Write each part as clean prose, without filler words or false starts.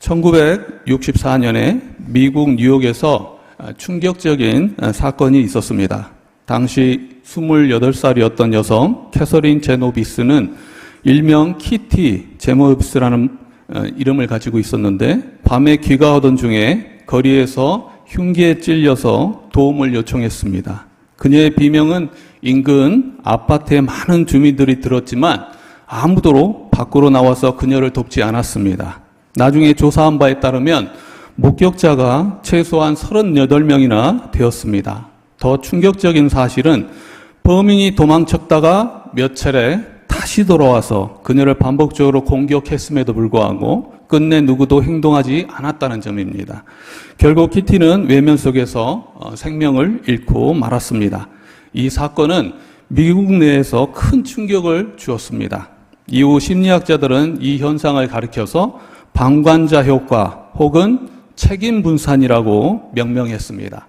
1964년에 미국 뉴욕에서 충격적인 사건이 있었습니다. 당시 28살이었던 여성 캐서린 제노비스는 일명 키티 제노비스라는 이름을 가지고 있었는데 밤에 귀가하던 중에 거리에서 흉기에 찔려서 도움을 요청했습니다. 그녀의 비명은 인근 아파트의 많은 주민들이 들었지만 아무도 밖으로 나와서 그녀를 돕지 않았습니다. 나중에 조사한 바에 따르면 목격자가 최소한 38명이나 되었습니다. 더 충격적인 사실은 범인이 도망쳤다가 몇 차례 다시 돌아와서 그녀를 반복적으로 공격했음에도 불구하고 끝내 누구도 행동하지 않았다는 점입니다. 결국 키티는 외면 속에서 생명을 잃고 말았습니다. 이 사건은 미국 내에서 큰 충격을 주었습니다. 이후 심리학자들은 이 현상을 가리켜서 방관자 효과 혹은 책임 분산이라고 명명했습니다.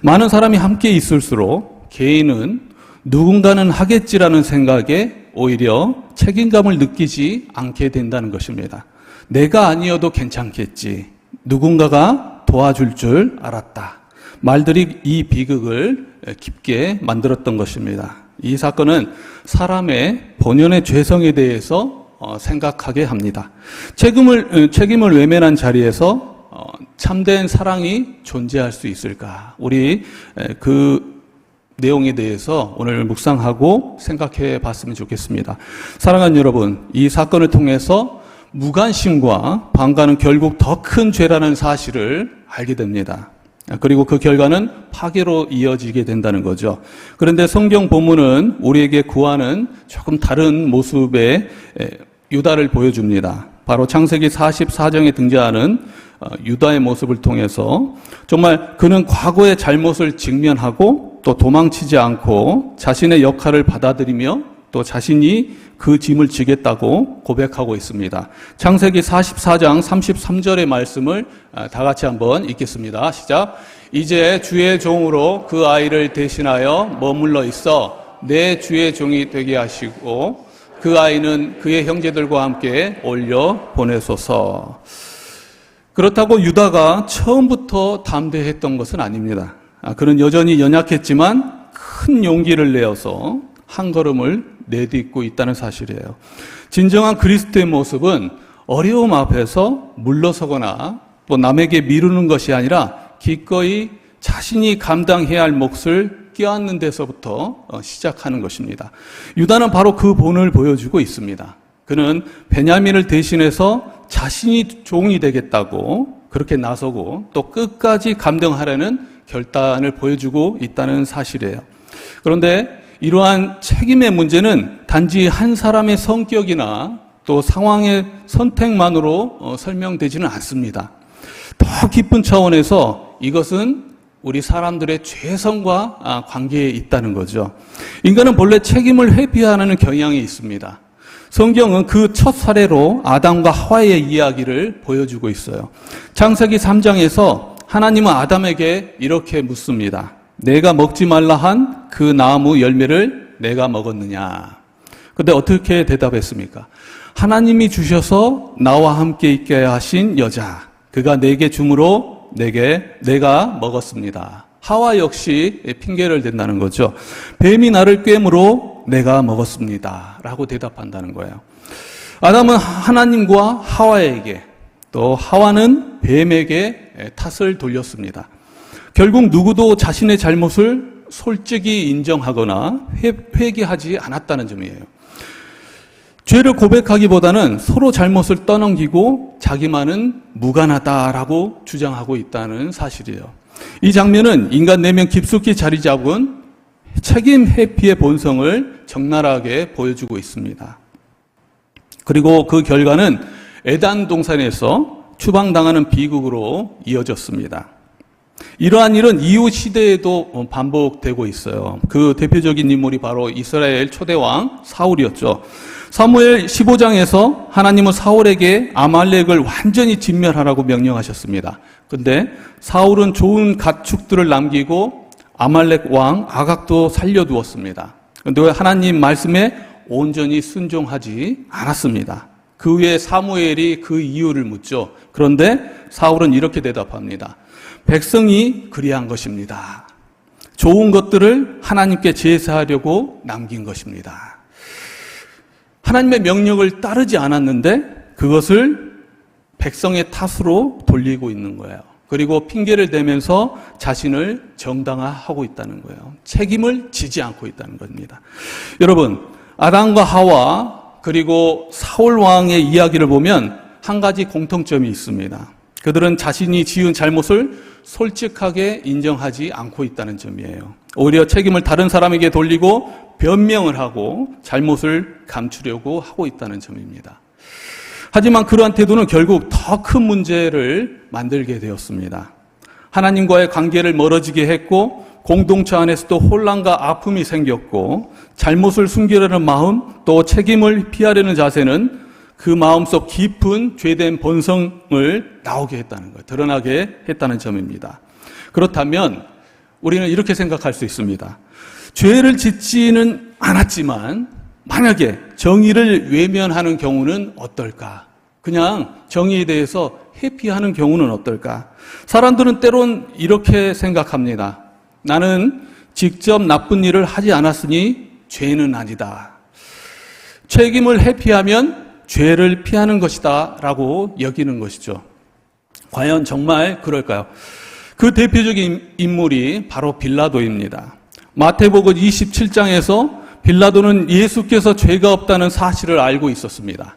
많은 사람이 함께 있을수록 개인은 누군가는 하겠지라는 생각에 오히려 책임감을 느끼지 않게 된다는 것입니다. 내가 아니어도 괜찮겠지. 누군가가 도와줄 줄 알았다. 말들이 이 비극을 깊게 만들었던 것입니다. 이 사건은 사람의 본연의 죄성에 대해서 생각하게 합니다. 책임을 외면한 자리에서 참된 사랑이 존재할 수 있을까? 우리 그 내용에 대해서 오늘 묵상하고 생각해 봤으면 좋겠습니다. 사랑하는 여러분, 이 사건을 통해서 무관심과 방관은 결국 더 큰 죄라는 사실을 알게 됩니다. 그리고 그 결과는 파괴로 이어지게 된다는 거죠. 그런데 성경 본문은 우리에게 구하는 조금 다른 모습의 유다를 보여줍니다. 바로 창세기 44장에 등장하는 유다의 모습을 통해서 정말 그는 과거의 잘못을 직면하고 또 도망치지 않고 자신의 역할을 받아들이며 또 자신이 그 짐을 지겠다고 고백하고 있습니다. 창세기 44장 33절의 말씀을 다 같이 한번 읽겠습니다. 시작. 이제 주의 종으로 그 아이를 대신하여 머물러 있어 내 주의 종이 되게 하시고 그 아이는 그의 형제들과 함께 올려 보내소서. 그렇다고 유다가 처음부터 담대했던 것은 아닙니다. 그는 여전히 연약했지만 큰 용기를 내어서 한 걸음을 내딛고 있다는 사실이에요. 진정한 그리스도의 모습은 어려움 앞에서 물러서거나 또 남에게 미루는 것이 아니라 기꺼이 자신이 감당해야 할 몫을 껴안는 데서부터 시작하는 것입니다. 유다는 바로 그 본을 보여주고 있습니다. 그는 베냐민을 대신해서 자신이 종이 되겠다고 그렇게 나서고 또 끝까지 감당하려는 결단을 보여주고 있다는 사실이에요. 그런데 이러한 책임의 문제는 단지 한 사람의 성격이나 또 상황의 선택만으로 설명되지는 않습니다. 더 깊은 차원에서 이것은 우리 사람들의 죄성과 관계에 있다는 거죠. 인간은 본래 책임을 회피하는 경향이 있습니다. 성경은 그 첫 사례로 아담과 하와의 이야기를 보여주고 있어요. 창세기 3장에서 하나님은 아담에게 이렇게 묻습니다. 내가 먹지 말라 한 그 나무 열매를 내가 먹었느냐? 근데 어떻게 대답했습니까? 하나님이 주셔서 나와 함께 있게 하신 여자, 그가 내게 주므로 내가 먹었습니다. 하와 역시 핑계를 댄다는 거죠. 뱀이 나를 꿰므로 내가 먹었습니다. 라고 대답한다는 거예요. 아담은 하나님과 하와에게 또 하와는 뱀에게 탓을 돌렸습니다. 결국 누구도 자신의 잘못을 솔직히 인정하거나 회개하지 않았다는 점이에요. 죄를 고백하기보다는 서로 잘못을 떠넘기고 자기만은 무관하다라고 주장하고 있다는 사실이에요. 이 장면은 인간 내면 깊숙이 자리 잡은 책임 회피의 본성을 적나라하게 보여주고 있습니다. 그리고 그 결과는 에단 동산에서 추방당하는 비극으로 이어졌습니다. 이러한 일은 이후 시대에도 반복되고 있어요. 그 대표적인 인물이 바로 이스라엘 초대왕 사울이었죠. 사무엘 15장에서 하나님은 사울에게 아말렉을 완전히 진멸하라고 명령하셨습니다. 근데 사울은 좋은 가축들을 남기고 아말렉 왕 아각도 살려두었습니다. 그런데 하나님 말씀에 온전히 순종하지 않았습니다. 그 후에 사무엘이 그 이유를 묻죠. 그런데 사울은 이렇게 대답합니다. 백성이 그리한 것입니다. 좋은 것들을 하나님께 제사하려고 남긴 것입니다. 하나님의 명령을 따르지 않았는데 그것을 백성의 탓으로 돌리고 있는 거예요. 그리고 핑계를 대면서 자신을 정당화하고 있다는 거예요. 책임을 지지 않고 있다는 겁니다. 여러분, 아담과 하와 그리고 사울 왕의 이야기를 보면 한 가지 공통점이 있습니다. 그들은 자신이 지은 잘못을 솔직하게 인정하지 않고 있다는 점이에요. 오히려 책임을 다른 사람에게 돌리고 변명을 하고 잘못을 감추려고 하고 있다는 점입니다. 하지만 그러한 태도는 결국 더 큰 문제를 만들게 되었습니다. 하나님과의 관계를 멀어지게 했고 공동체 안에서도 혼란과 아픔이 생겼고 잘못을 숨기려는 마음 또 책임을 피하려는 자세는 그 마음속 깊은 죄된 본성을 나오게 했다는 거예요. 드러나게 했다는 점입니다. 그렇다면 우리는 이렇게 생각할 수 있습니다. 죄를 짓지는 않았지만 만약에 정의를 외면하는 경우는 어떨까? 그냥 정의에 대해서 회피하는 경우는 어떨까? 사람들은 때론 이렇게 생각합니다. 나는 직접 나쁜 일을 하지 않았으니 죄는 아니다. 책임을 회피하면 죄를 피하는 것이다 라고 여기는 것이죠. 과연 정말 그럴까요? 그 대표적인 인물이 바로 빌라도입니다. 마태복음 27장에서 빌라도는 예수께서 죄가 없다는 사실을 알고 있었습니다.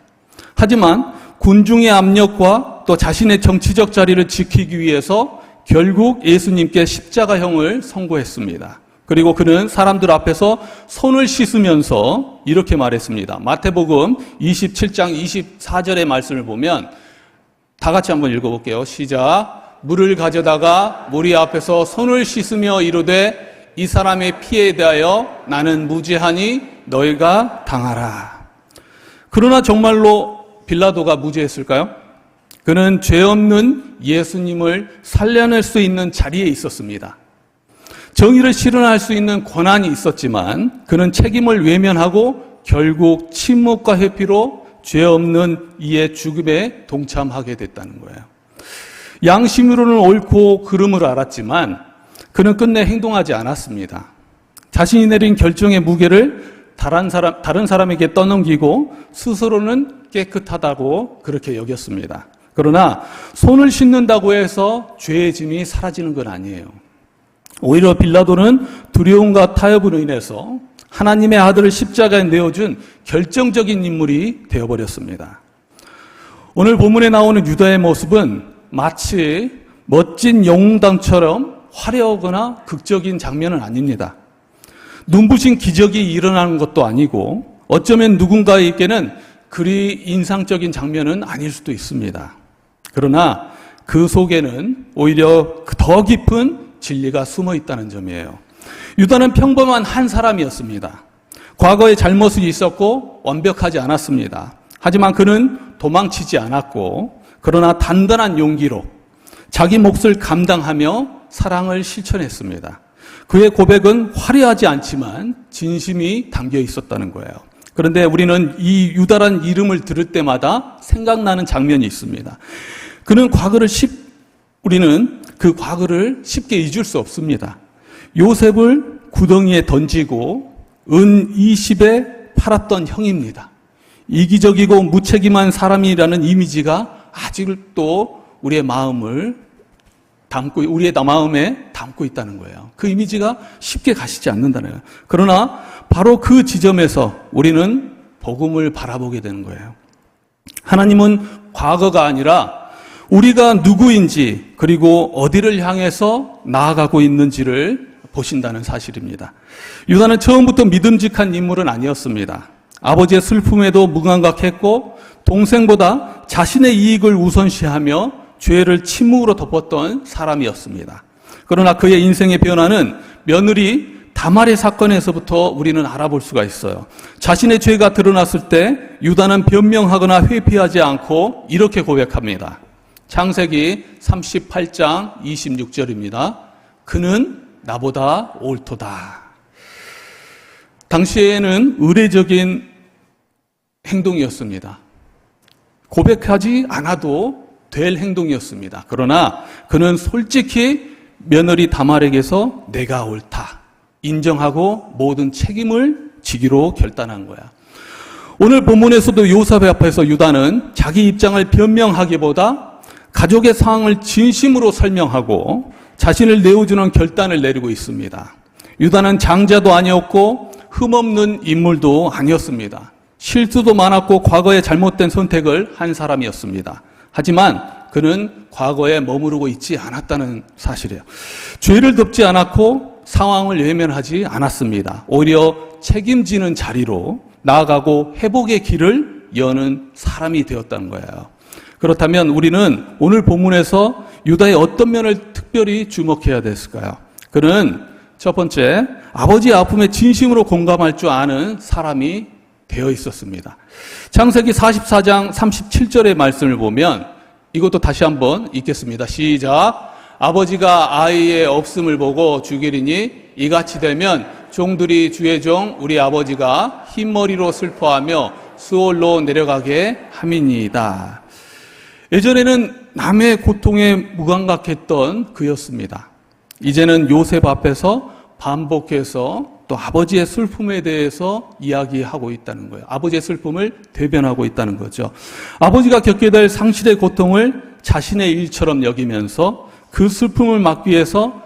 하지만 군중의 압력과 또 자신의 정치적 자리를 지키기 위해서 결국 예수님께 십자가형을 선고했습니다. 그리고 그는 사람들 앞에서 손을 씻으면서 이렇게 말했습니다. 마태복음 27장 24절의 말씀을 보면 다 같이 한번 읽어볼게요. 시작. 물을 가져다가 무리 앞에서 손을 씻으며 이르되 이 사람의 피에 대하여 나는 무죄하니 너희가 당하라. 그러나 정말로 빌라도가 무죄했을까요? 그는 죄 없는 예수님을 살려낼 수 있는 자리에 있었습니다. 정의를 실현할 수 있는 권한이 있었지만 그는 책임을 외면하고 결국 침묵과 회피로 죄 없는 이의 죽음에 동참하게 됐다는 거예요. 양심으로는 옳고 그름을 알았지만 그는 끝내 행동하지 않았습니다. 자신이 내린 결정의 무게를 다른 사람에게 떠넘기고 스스로는 깨끗하다고 그렇게 여겼습니다. 그러나 손을 씻는다고 해서 죄의 짐이 사라지는 건 아니에요. 오히려 빌라도는 두려움과 타협으로 인해서 하나님의 아들을 십자가에 내어준 결정적인 인물이 되어버렸습니다. 오늘 본문에 나오는 유다의 모습은 마치 멋진 영웅담처럼 화려하거나 극적인 장면은 아닙니다. 눈부신 기적이 일어나는 것도 아니고 어쩌면 누군가에게는 그리 인상적인 장면은 아닐 수도 있습니다. 그러나 그 속에는 오히려 더 깊은 진리가 숨어 있다는 점이에요. 유다는 평범한 한 사람이었습니다. 과거에 잘못이 있었고 완벽하지 않았습니다. 하지만 그는 도망치지 않았고 그러나 단단한 용기로 자기 몫을 감당하며 사랑을 실천했습니다. 그의 고백은 화려하지 않지만 진심이 담겨 있었다는 거예요. 그런데 우리는 이 유다란 이름을 들을 때마다 생각나는 장면이 있습니다. 우리는 그 과거를 쉽게 잊을 수 없습니다. 요셉을 구덩이에 던지고 은 20에 팔았던 형입니다. 이기적이고 무책임한 사람이라는 이미지가 아직도 우리의 마음에 담고 있다는 거예요. 그 이미지가 쉽게 가시지 않는다는 거예요. 그러나 바로 그 지점에서 우리는 복음을 바라보게 되는 거예요. 하나님은 과거가 아니라 우리가 누구인지 그리고 어디를 향해서 나아가고 있는지를 보신다는 사실입니다. 유다는 처음부터 믿음직한 인물은 아니었습니다. 아버지의 슬픔에도 무감각했고 동생보다 자신의 이익을 우선시하며 죄를 침묵으로 덮었던 사람이었습니다. 그러나 그의 인생의 변화는 며느리 다말의 사건에서부터 우리는 알아볼 수가 있어요. 자신의 죄가 드러났을 때 유다는 변명하거나 회피하지 않고 이렇게 고백합니다. 창세기 38장 26절입니다. 그는 나보다 옳도다. 당시에는 의례적인 행동이었습니다. 고백하지 않아도 될 행동이었습니다. 그러나 그는 솔직히 며느리 다말에게서 내가 옳다 인정하고 모든 책임을 지기로 결단한 거야. 오늘 본문에서도 요셉 앞에서 유다는 자기 입장을 변명하기보다 가족의 상황을 진심으로 설명하고 자신을 내어주는 결단을 내리고 있습니다. 유다는 장자도 아니었고 흠없는 인물도 아니었습니다. 실수도 많았고 과거에 잘못된 선택을 한 사람이었습니다. 하지만 그는 과거에 머무르고 있지 않았다는 사실이에요. 죄를 덮지 않았고 상황을 외면하지 않았습니다. 오히려 책임지는 자리로 나아가고 회복의 길을 여는 사람이 되었다는 거예요. 그렇다면 우리는 오늘 본문에서 유다의 어떤 면을 특별히 주목해야 됐을까요? 그는 첫 번째, 아버지의 아픔에 진심으로 공감할 줄 아는 사람이 되어 있었습니다. 창세기 44장 37절의 말씀을 보면 이것도 다시 한번 읽겠습니다. 시작. 아버지가 아이의 없음을 보고 죽이리니 이같이 되면 종들이 주의 종 우리 아버지가 흰머리로 슬퍼하며 수월로 내려가게 함이니이다. 예전에는 남의 고통에 무감각했던 그였습니다. 이제는 요셉 앞에서 반복해서 또 아버지의 슬픔에 대해서 이야기하고 있다는 거예요. 아버지의 슬픔을 대변하고 있다는 거죠. 아버지가 겪게 될 상실의 고통을 자신의 일처럼 여기면서 그 슬픔을 막기 위해서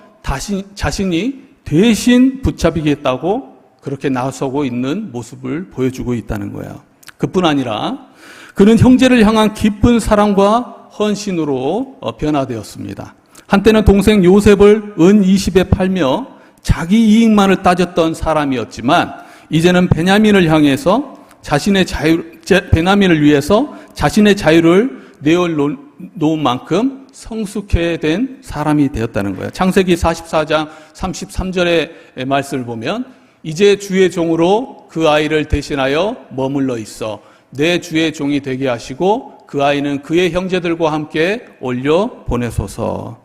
자신이 대신 붙잡히겠다고 그렇게 나서고 있는 모습을 보여주고 있다는 거예요. 그뿐 아니라 그는 형제를 향한 깊은 사랑과 헌신으로 변화되었습니다. 한때는 동생 요셉을 은 20에 팔며 자기 이익만을 따졌던 사람이었지만 이제는 베냐민을 향해서 베냐민을 위해서 자신의 자유를 내어놓은 만큼 성숙해 된 사람이 되었다는 거예요. 창세기 44장 33절의 말씀을 보면 이제 주의 종으로 그 아이를 대신하여 머물러 있어 내 주의 종이 되게 하시고 그 아이는 그의 형제들과 함께 올려 보내소서.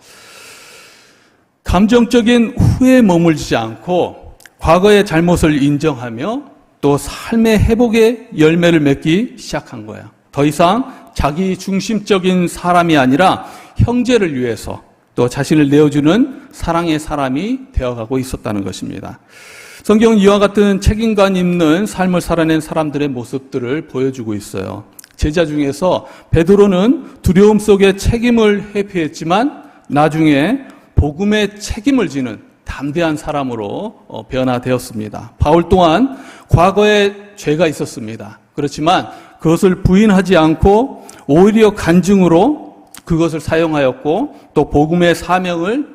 감정적인 후회에 머물지 않고 과거의 잘못을 인정하며 또 삶의 회복의 열매를 맺기 시작한 거야. 더 이상 자기 중심적인 사람이 아니라 형제를 위해서 또 자신을 내어주는 사랑의 사람이 되어가고 있었다는 것입니다. 성경은 이와 같은 책임감 있는 삶을 살아낸 사람들의 모습들을 보여주고 있어요. 제자 중에서 베드로는 두려움 속에 책임을 회피했지만 나중에 복음의 책임을 지는 담대한 사람으로 변화되었습니다. 바울 또한 과거에 죄가 있었습니다. 그렇지만 그것을 부인하지 않고 오히려 간증으로 그것을 사용하였고 또 복음의 사명을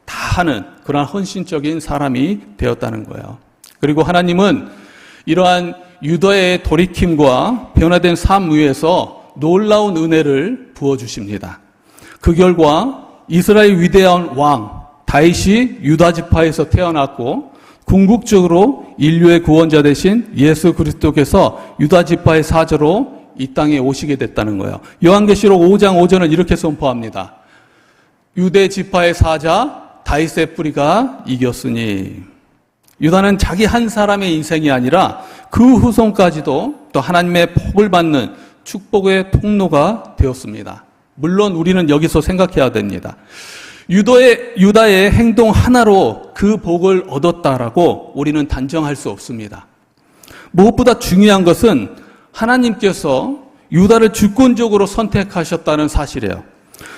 다하는 그러한 헌신적인 사람이 되었다는 거예요. 그리고 하나님은 이러한 유다의 돌이킴과 변화된 삶 위에서 놀라운 은혜를 부어주십니다. 그 결과 이스라엘 위대한 왕 다윗이 유다 지파에서 태어났고 궁극적으로 인류의 구원자 되신 예수 그리스도께서 유다 지파의 사자로 이 땅에 오시게 됐다는 거예요. 요한계시록 5장 5절은 이렇게 선포합니다. 유대 지파의 사자 다윗의 뿌리가 이겼으니. 유다는 자기 한 사람의 인생이 아니라 그 후손까지도 또 하나님의 복을 받는 축복의 통로가 되었습니다. 물론 우리는 여기서 생각해야 됩니다. 유다의 행동 하나로 그 복을 얻었다라고 우리는 단정할 수 없습니다. 무엇보다 중요한 것은 하나님께서 유다를 주권적으로 선택하셨다는 사실이에요.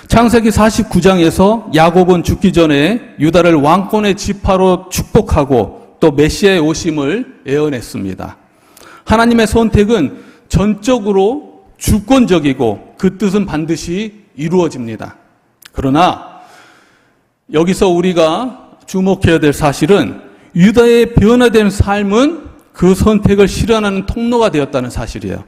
창세기 49장에서 야곱은 죽기 전에 유다를 왕권의 지파로 축복하고 또 메시아의 오심을 예언했습니다. 하나님의 선택은 전적으로 주권적이고 그 뜻은 반드시 이루어집니다. 그러나 여기서 우리가 주목해야 될 사실은 유다의 변화된 삶은 그 선택을 실현하는 통로가 되었다는 사실이에요.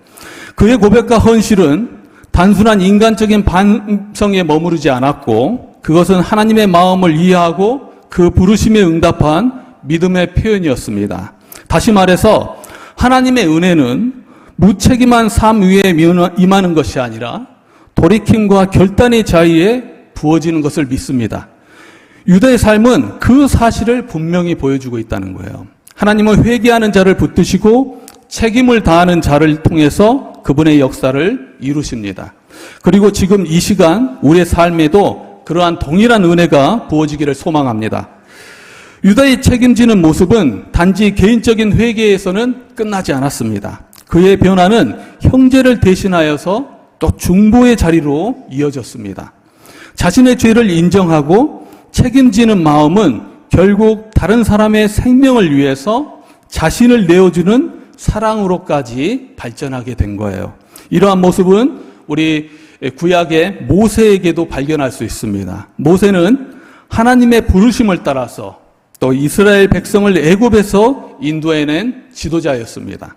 그의 고백과 헌신은 단순한 인간적인 반성에 머무르지 않았고 그것은 하나님의 마음을 이해하고 그 부르심에 응답한 믿음의 표현이었습니다. 다시 말해서 하나님의 은혜는 무책임한 삶 위에 임하는 것이 아니라 돌이킴과 결단의 자유에 부어지는 것을 믿습니다. 유다의 삶은 그 사실을 분명히 보여주고 있다는 거예요. 하나님은 회개하는 자를 붙드시고 책임을 다하는 자를 통해서 그분의 역사를 이루십니다. 그리고 지금 이 시간 우리의 삶에도 그러한 동일한 은혜가 부어지기를 소망합니다. 유다의 책임지는 모습은 단지 개인적인 회개에서는 끝나지 않았습니다. 그의 변화는 형제를 대신하여서 또 중보의 자리로 이어졌습니다. 자신의 죄를 인정하고 책임지는 마음은 결국 다른 사람의 생명을 위해서 자신을 내어주는 사랑으로까지 발전하게 된 거예요. 이러한 모습은 우리 구약의 모세에게도 발견할 수 있습니다. 모세는 하나님의 부르심을 따라서 또 이스라엘 백성을 애굽에서 인도해낸 지도자였습니다.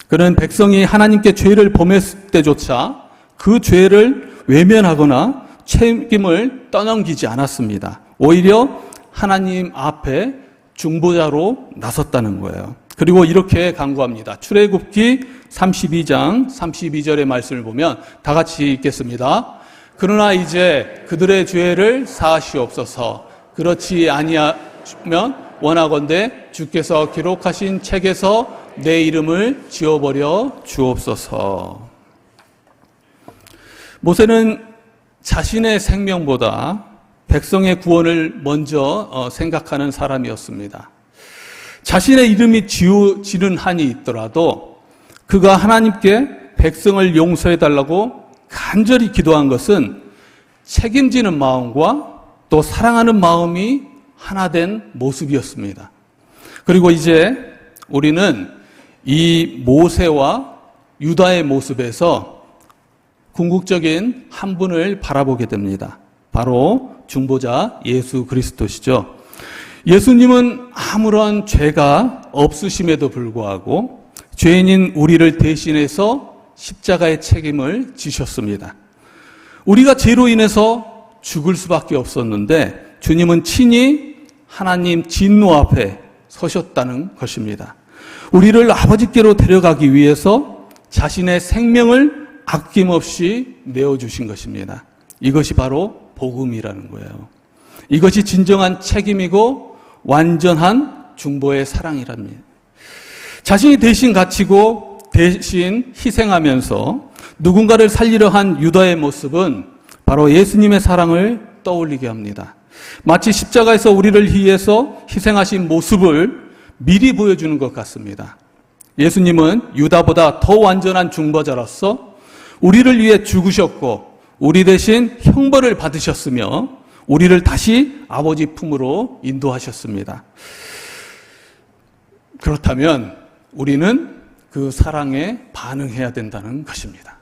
그는 백성이 하나님께 죄를 범했을 때조차 그 죄를 외면하거나 책임을 떠넘기지 않았습니다. 오히려 하나님 앞에 중보자로 나섰다는 거예요. 그리고 이렇게 간구합니다. 출애굽기 32장 32절의 말씀을 보면 다 같이 읽겠습니다. 그러나 이제 그들의 죄를 사하시옵소서. 그렇지 아니하면 원하건대 주께서 기록하신 책에서 내 이름을 지워버려 주옵소서. 모세는 자신의 생명보다 백성의 구원을 먼저 생각하는 사람이었습니다. 자신의 이름이 지워지는 한이 있더라도 그가 하나님께 백성을 용서해달라고 간절히 기도한 것은 책임지는 마음과 또 사랑하는 마음이 하나 된 모습이었습니다. 그리고 이제 우리는 이 모세와 유다의 모습에서 궁극적인 한 분을 바라보게 됩니다. 바로 중보자 예수 그리스도시죠. 예수님은 아무런 죄가 없으심에도 불구하고 죄인인 우리를 대신해서 십자가의 책임을 지셨습니다. 우리가 죄로 인해서 죽을 수밖에 없었는데 주님은 친히 하나님 진노 앞에 서셨다는 것입니다. 우리를 아버지께로 데려가기 위해서 자신의 생명을 아낌없이 내어주신 것입니다. 이것이 바로 복음이라는 거예요. 이것이 진정한 책임이고 완전한 중보의 사랑이랍니다. 자신이 대신 갇히고 대신 희생하면서 누군가를 살리려 한 유다의 모습은 바로 예수님의 사랑을 떠올리게 합니다. 마치 십자가에서 우리를 위해서 희생하신 모습을 미리 보여주는 것 같습니다. 예수님은 유다보다 더 완전한 중보자로서 우리를 위해 죽으셨고 우리 대신 형벌을 받으셨으며 우리를 다시 아버지 품으로 인도하셨습니다. 그렇다면 우리는 그 사랑에 반응해야 된다는 것입니다.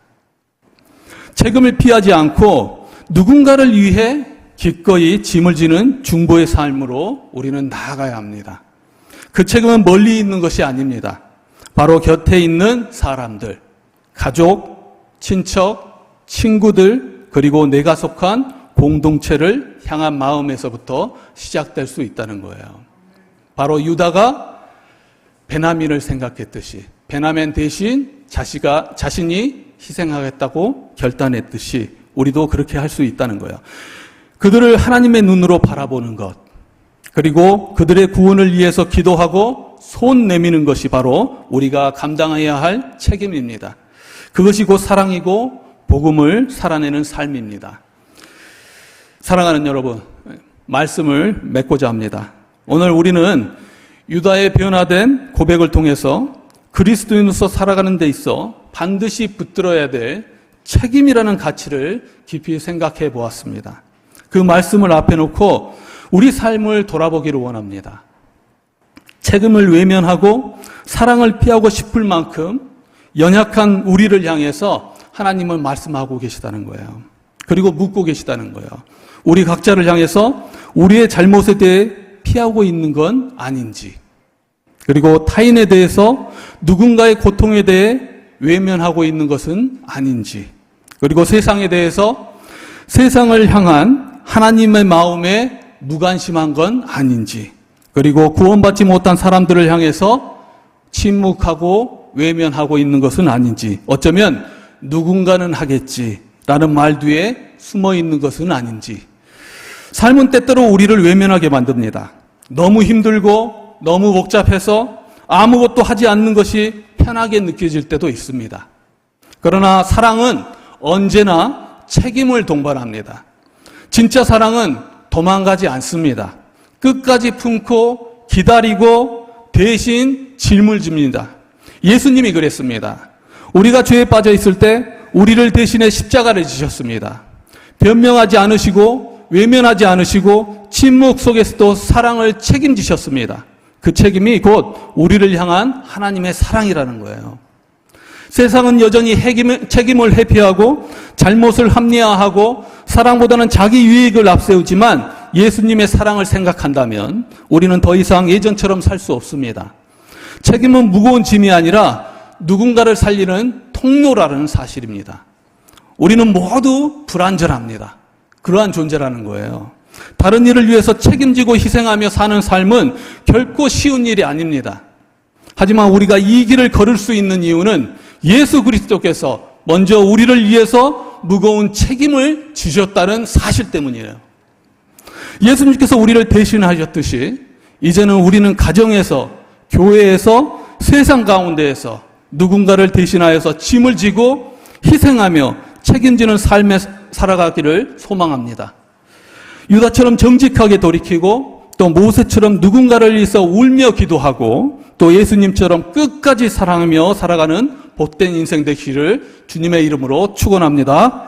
책임을 피하지 않고 누군가를 위해 기꺼이 짐을 지는 중보의 삶으로 우리는 나아가야 합니다. 그 책임은 멀리 있는 것이 아닙니다. 바로 곁에 있는 사람들, 가족, 친척, 친구들, 그리고 내가 속한 공동체를 향한 마음에서부터 시작될 수 있다는 거예요. 바로 유다가 베냐민을 생각했듯이 베냐민 대신 자신이 희생하겠다고 결단했듯이 우리도 그렇게 할 수 있다는 거예요. 그들을 하나님의 눈으로 바라보는 것, 그리고 그들의 구원을 위해서 기도하고 손 내미는 것이 바로 우리가 감당해야 할 책임입니다. 그것이 곧 사랑이고 복음을 살아내는 삶입니다. 사랑하는 여러분, 말씀을 맺고자 합니다. 오늘 우리는 유다의 변화된 고백을 통해서 그리스도인으로서 살아가는 데 있어 반드시 붙들어야 될 책임이라는 가치를 깊이 생각해 보았습니다. 그 말씀을 앞에 놓고 우리 삶을 돌아보기를 원합니다. 책임을 외면하고 사랑을 피하고 싶을 만큼 연약한 우리를 향해서 하나님은 말씀하고 계시다는 거예요. 그리고 묻고 계시다는 거예요. 우리 각자를 향해서 우리의 잘못에 대해 피하고 있는 건 아닌지, 그리고 타인에 대해서 누군가의 고통에 대해 외면하고 있는 것은 아닌지, 그리고 세상에 대해서 세상을 향한 하나님의 마음에 무관심한 건 아닌지, 그리고 구원받지 못한 사람들을 향해서 침묵하고 외면하고 있는 것은 아닌지, 어쩌면 누군가는 하겠지라는 말 뒤에 숨어 있는 것은 아닌지. 삶은 때때로 우리를 외면하게 만듭니다. 너무 힘들고 너무 복잡해서 아무것도 하지 않는 것이 편하게 느껴질 때도 있습니다. 그러나 사랑은 언제나 책임을 동반합니다. 진짜 사랑은 도망가지 않습니다. 끝까지 품고 기다리고 대신 짊어집니다. 예수님이 그랬습니다. 우리가 죄에 빠져 있을 때 우리를 대신해 십자가를 지셨습니다. 변명하지 않으시고 외면하지 않으시고 침묵 속에서도 사랑을 책임지셨습니다. 그 책임이 곧 우리를 향한 하나님의 사랑이라는 거예요. 세상은 여전히 책임을 회피하고 잘못을 합리화하고 사랑보다는 자기 유익을 앞세우지만 예수님의 사랑을 생각한다면 우리는 더 이상 예전처럼 살 수 없습니다. 책임은 무거운 짐이 아니라 누군가를 살리는 통로라는 사실입니다. 우리는 모두 불완전합니다. 그러한 존재라는 거예요. 다른 일을 위해서 책임지고 희생하며 사는 삶은 결코 쉬운 일이 아닙니다. 하지만 우리가 이 길을 걸을 수 있는 이유는 예수 그리스도께서 먼저 우리를 위해서 무거운 책임을 지셨다는 사실 때문이에요. 예수님께서 우리를 대신하셨듯이 이제는 우리는 가정에서, 교회에서, 세상 가운데에서 누군가를 대신하여서 짐을 지고 희생하며 책임지는 삶에 살아가기를 소망합니다. 유다처럼 정직하게 돌이키고 또 모세처럼 누군가를 위해서 울며 기도하고 또 예수님처럼 끝까지 사랑하며 살아가는 복된 인생 되시기를 주님의 이름으로 축원합니다.